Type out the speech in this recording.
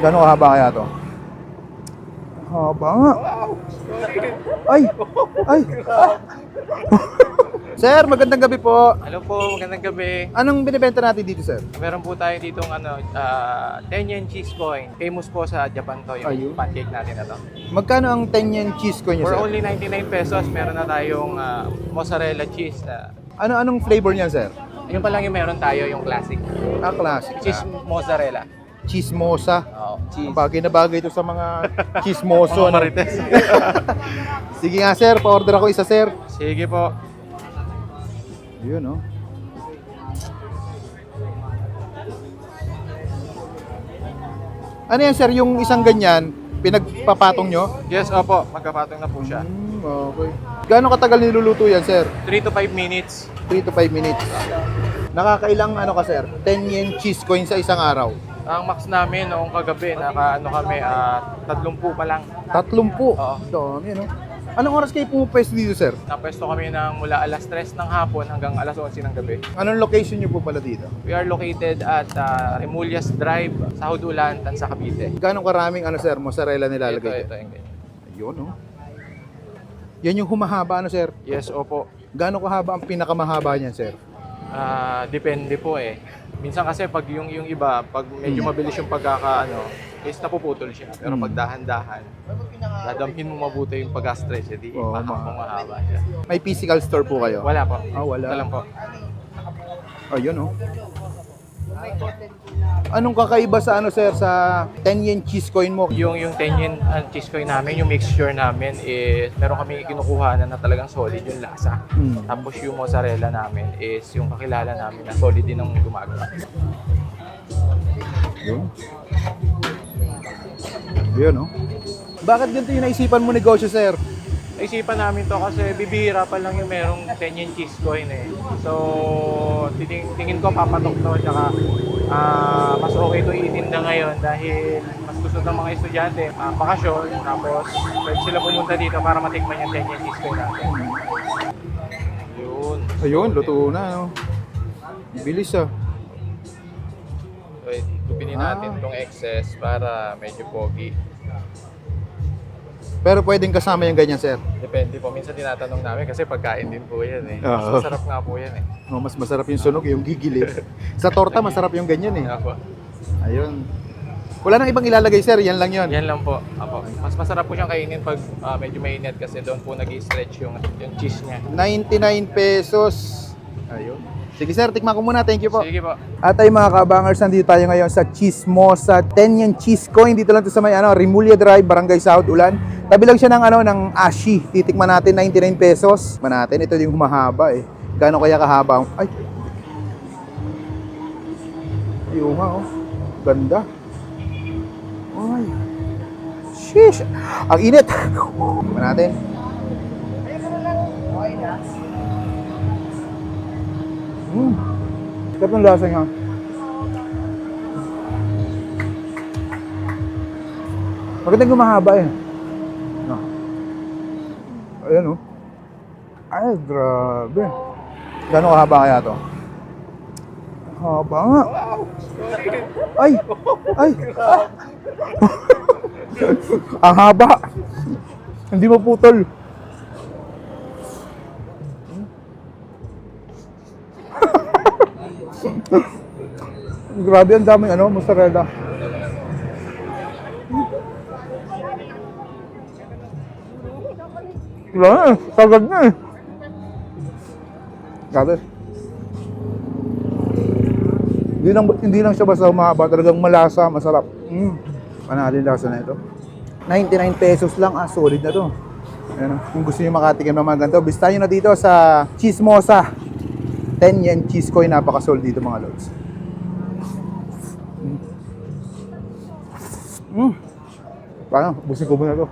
Gano'ng kahaba kaya to? Haba nga. Ay! Ay! Sir, magandang gabi po. Hello po, magandang gabi. Anong binibenta natin dito, sir? Meron po tayo ditong 10 yen cheese coin. Famous po sa Japan to, yung Ayun. pancake natin na to. Magkano ang 10 yen cheese coin niyo, For sir? only 99 pesos, meron na tayong mozzarella cheese. Anong flavor niyan, sir? Yun pa lang yung meron tayo, yung classic. Classic. Cheese mozzarella. Chismosa. Oo, cheese. Bagay na bagay ito sa mga chismoso. Mga ano? marites. Sige nga, sir. Pa-order ako isa, sir. Sige po. Yun, oh. Ano yan, sir? Yung isang ganyan, pinagpapatong nyo? Yes, opo. Magkapatong na po siya. Okay. Gaano katagal niluluto yan, sir? 3 to 5 minutes. 3 to 5 minutes. Nakakailang ano ka, sir? 10 yen cheese coin sa isang araw? Ang max namin noong kagabi, kami, 30 pa lang. 30. Oo. Dami, no? Anong oras kayo pumupwesto dito, sir? Napwesto kami ng mula alas 3 ng hapon hanggang alas 11 ng gabi. Anong location nyo po pala dito? We are located at Remulias Drive, sa Hudulan, Tansa, Cavite. Gano'ng karaming ano, sir, mozzarella nilalagay? Ito yung ganyan. Ayun, no? Yan yung humahaba, ano, sir? Yes, opo. Gano'ng kahaba ang pinakamahaba niyan, sir? Depende po eh. Minsan kasi pag yung iba, pag medyo mabilis yung is napuputol siya. Pero pag dahan-dahan, dadamhin mo mabuti yung pag-stretch, edi Oo, mahaba siya. May physical store po kayo? Wala po. Wala. Ito lang po. Ayun, no? Anong kakaiba sa ano, sir, sa 10 yen cheese coin mo? Yung 10 yen cheese coin namin, yung mixture namin is meron kami kinukuha na talagang solid yung lasa. Tapos yung mozzarella namin is yung kakilala namin na solid din ang gumagawa. Yun. Yun, no? Bakit ganito yung naisipan mo negosyo, sir? Naisipan namin to kasi bibihira pa lang yung merong 10 yen cheese coin eh. So, tingin ko papatok to, tsaka mas okay to itinda ngayon dahil mas gusto ng mga estudyante, bakasyon, tapos pwede sila pumunta dito para matikman yung 10 yen cheese coin natin. Yun. Ayun, luto na, no? Bilis, ah. So, tupinin natin itong excess para medyo pogi. Pero pwedeng kasama yung ganyan, sir. Depende po. Minsan tinatanong namin kasi pagkain din po yan eh. Mas Oo. masarap nga po yan eh. Oh, mas masarap yung sunog, yung gigil, eh. Sa torta, masarap yung ganyan, eh. Apo. Ayun. Wala nang ibang ilalagay, sir. Yan lang yun. Yan lang po. Apo. Mas masarap po siyang kainin pag medyo mainit kasi doon po nag-i-stretch yung cheese niya. 99 pesos. Ayun. Sige, sir. Tikman ko muna. Thank you po. Sige po. At ay mga kabangers, nandito tayo ngayon sa Chismosa 10 yen cheese coin. Dito lang to sa may Remulia Drive, Barangay South, Ulan. Tabi lang siya ng ashi. Titikman natin 99 pesos. Tikman natin. Ito yung humahaba, eh. Gaano kaya kahaba? Ay. Ayun nga, oh. Ganda. Ay. Sheesh. Ang init. Tikman natin. Sarap ng lasa niya. Magandang gumahaba, eh. No. Ayan, oh. Ay, grabe. Gano'ng kahaba kaya to? Haba nga. Ay! Ay! Ang haba! Hindi maputol. Grabe, ang daming mozzarella. Wala na, sagad na, eh. Grabe. Hindi lang siya basta humaba, talagang malasa, masarap. Panalin lasa na ito. 99 pesos lang, solid na to. Ayan, kung gusto niyo makatikim ng mga ganito, bisita nyo na dito sa Chismosa 10 yen cheese coin, napaka-solid dito mga lods. Parang, busin ko muna to.